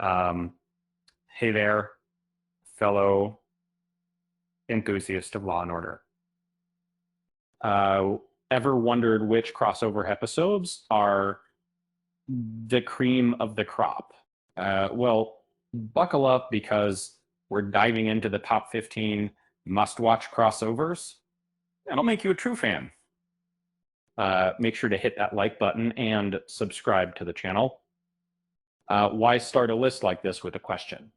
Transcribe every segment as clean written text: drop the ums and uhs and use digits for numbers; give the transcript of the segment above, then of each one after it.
Um, hey there, fellow enthusiast of Law and Order. Ever wondered which crossover episodes are the cream of the crop? Well, buckle up because we're diving into the top 15 must-watch crossovers, and I'll make you a true fan. Make sure to hit that like button and subscribe to the channel. Why start a list like this with a question?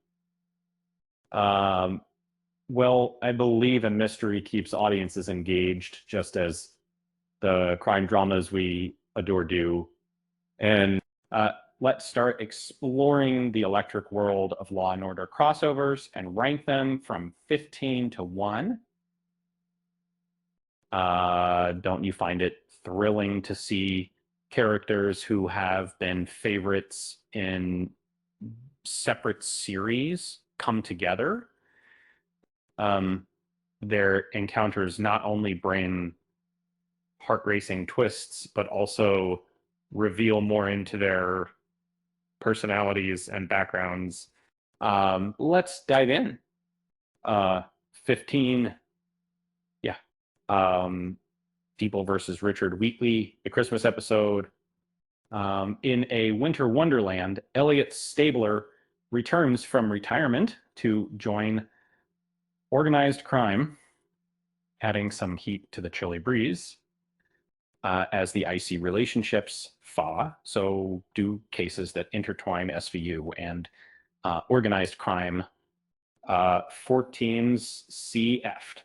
Well, I believe a mystery keeps audiences engaged, just as the crime dramas we adore do. And let's start exploring the electric world of Law and Order crossovers and rank them from 15 to 1. Don't you find it thrilling to see characters who have been favorites in separate series come together? Their encounters not only bring heart-racing twists, but also reveal more into their personalities and backgrounds. Let's dive in. 15, yeah. People versus Richard Wheatley, a Christmas episode. In a winter wonderland, Elliot Stabler returns from retirement to join organized crime, adding some heat to the chilly breeze. As the icy relationships thaw, so do cases that intertwine SVU and organized crime. 14's CF'd.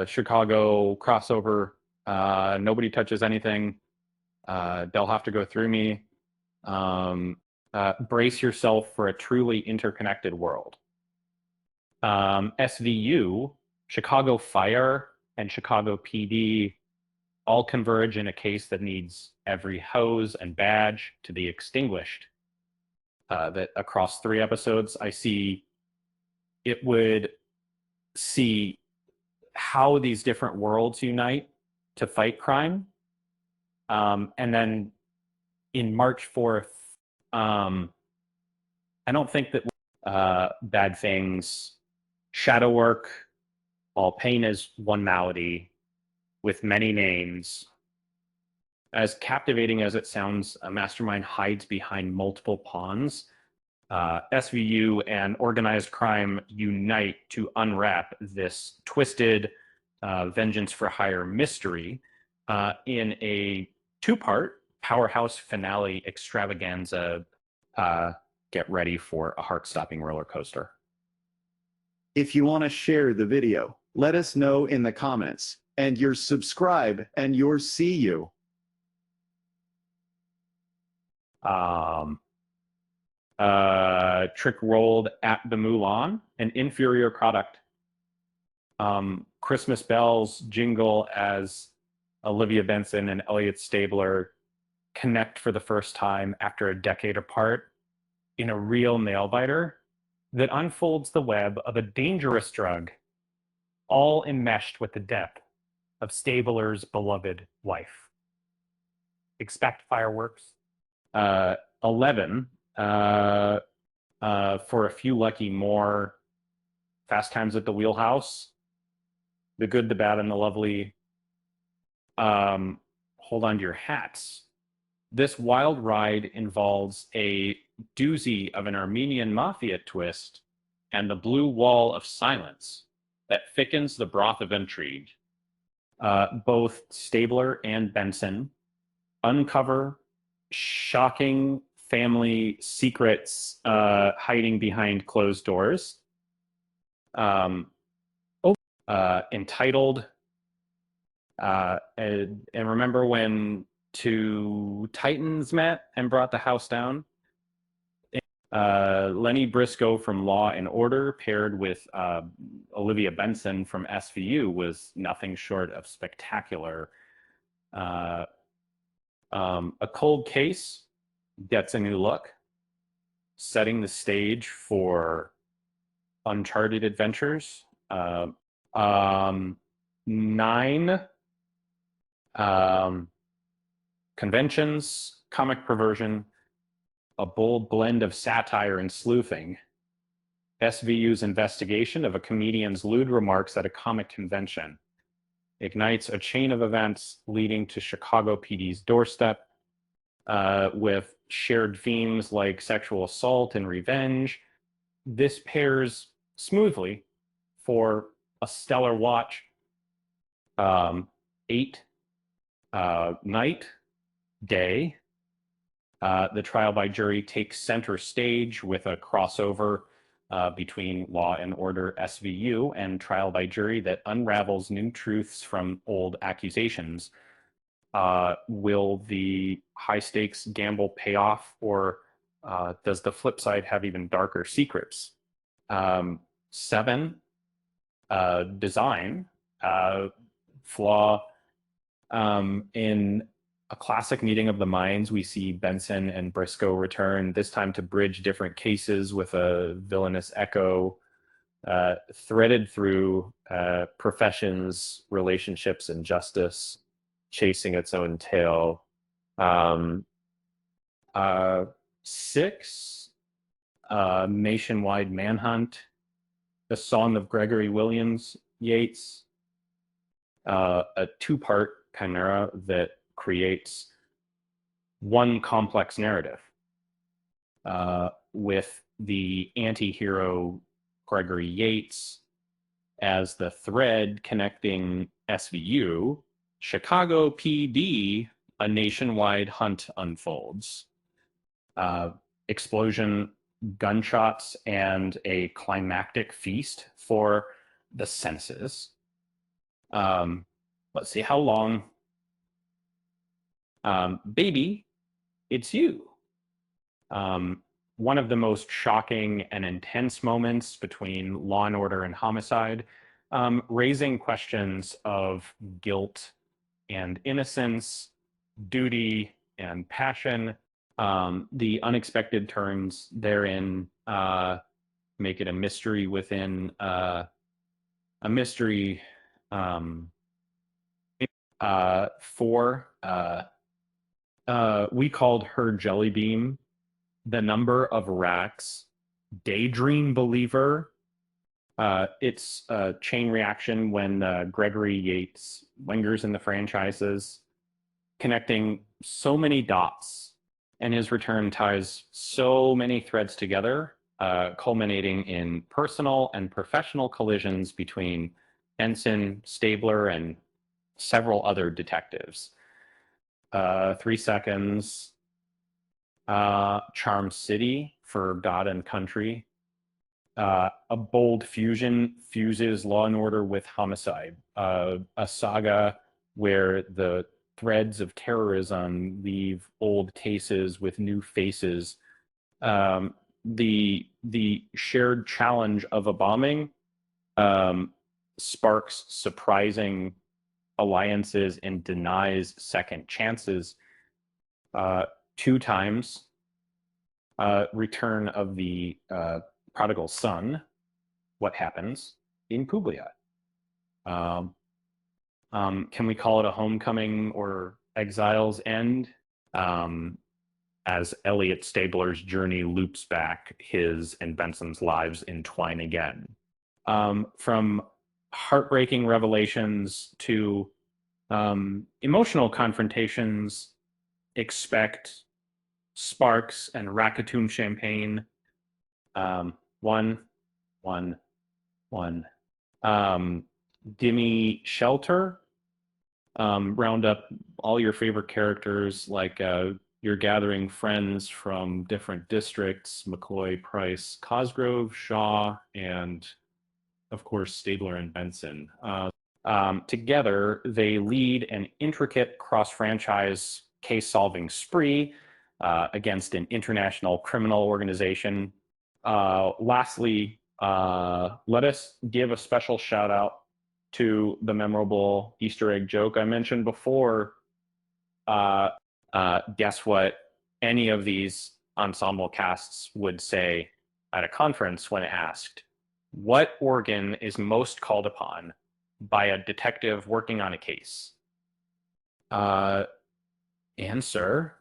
Chicago crossover. Nobody touches anything. They'll have to go through me. Brace yourself for a truly interconnected world. SVU, Chicago Fire, and Chicago PD all converge in a case that needs every hose and badge to be extinguished. That across 3 episodes, I see it would see how these different worlds unite to fight crime. And then in March 4th, I don't think that Bad Things, Shadow Work, All Pain is One Malady, with many names. As captivating as it sounds, a mastermind hides behind multiple pawns. SVU and organized crime unite to unwrap this twisted vengeance for hire mystery in a 2-part powerhouse finale extravaganza. Get ready for a heart-stopping roller coaster. If you want to share the video, let us know in the comments, and you're subscribe, and you'll see you. Trick rolled at the Mulan, an inferior product. Christmas bells jingle as Olivia Benson and Elliot Stabler connect for the first time after a decade apart in a real nail-biter that unfolds the web of a dangerous drug, all enmeshed with the depth of Stabler's beloved wife. Expect fireworks. 11, for a few lucky more, Fast Times at the Wheelhouse, The Good, the Bad, and the Lovely. Hold on to your hats. This wild ride involves a doozy of an Armenian mafia twist and the blue wall of silence that thickens the broth of intrigue. Both Stabler and Benson uncover shocking family secrets hiding behind closed doors. Entitled, and remember when 2 titans met and brought the house down? Lenny Briscoe from Law and Order paired with Olivia Benson from SVU was nothing short of spectacular. A Cold Case gets a new look, setting the stage for uncharted adventures. 9, Conventions, comic perversion, a bold blend of satire and sleuthing. SVU's investigation of a comedian's lewd remarks at a comic convention ignites a chain of events leading to Chicago PD's doorstep, with shared themes like sexual assault and revenge. This pairs smoothly for a stellar watch. 8 night, day. The trial by jury takes center stage with a crossover between Law and Order SVU and Trial by Jury that unravels new truths from old accusations. Will the high stakes gamble pay off, or does the flip side have even darker secrets? 7, design flaw. In a classic meeting of the minds, we see Benson and Briscoe return, this time to bridge different cases with a villainous echo threaded through professions, relationships, and justice, chasing its own tail. 6, nationwide manhunt, the Song of Gregory Williams Yeats, a 2-part chimera that creates one complex narrative, with the anti-hero Gregory Yates as the thread connecting SVU, Chicago PD, a nationwide hunt unfolds. Explosion, gunshots, and a climactic feast for the senses. Let's see, how long? Baby, it's you. One of the most shocking and intense moments between Law and Order and Homicide, raising questions of guilt and innocence, duty and passion. The unexpected turns therein make it a mystery within a mystery. 4, we called her Jelly Beam, the number of racks, Daydream Believer. It's a chain reaction when Gregory Yates lingers in the franchises, connecting so many dots, and his return ties so many threads together, culminating in personal and professional collisions between Ensign, Stabler, and several other detectives. 3 seconds. Charm City for God and Country. A bold fusion fuses Law and Order with Homicide. A saga where the threads of terrorism leave old cases with new faces. The shared challenge of a bombing sparks surprising alliances and denies second chances. 2 times. Return of the prodigal son. What happens in Publia? Can we call it a homecoming or exile's end? As Elliot Stabler's journey loops back, his and Benson's lives entwine again. From heartbreaking revelations to emotional confrontations, expect sparks and Racatoon champagne. 1. Gimme shelter. Round up all your favorite characters, like you're gathering friends from different districts: McCloy, Price, Cosgrove, Shaw, and of course Stabler and Benson. Together, they lead an intricate cross-franchise case-solving spree against an international criminal organization. Lastly, let us give a special shout out to the memorable Easter egg joke I mentioned before. Guess what any of these ensemble casts would say at a conference when asked, what organ is most called upon by a detective working on a case? Answer,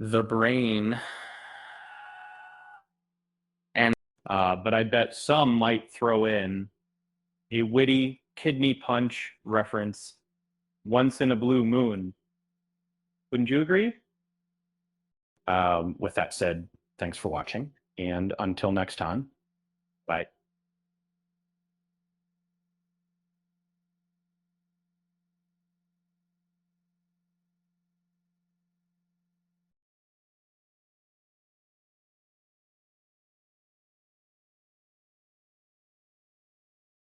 the brain. And but I bet some might throw in a witty kidney punch reference once in a blue moon. Wouldn't you agree? With that said, thanks for watching, and until next time, bye.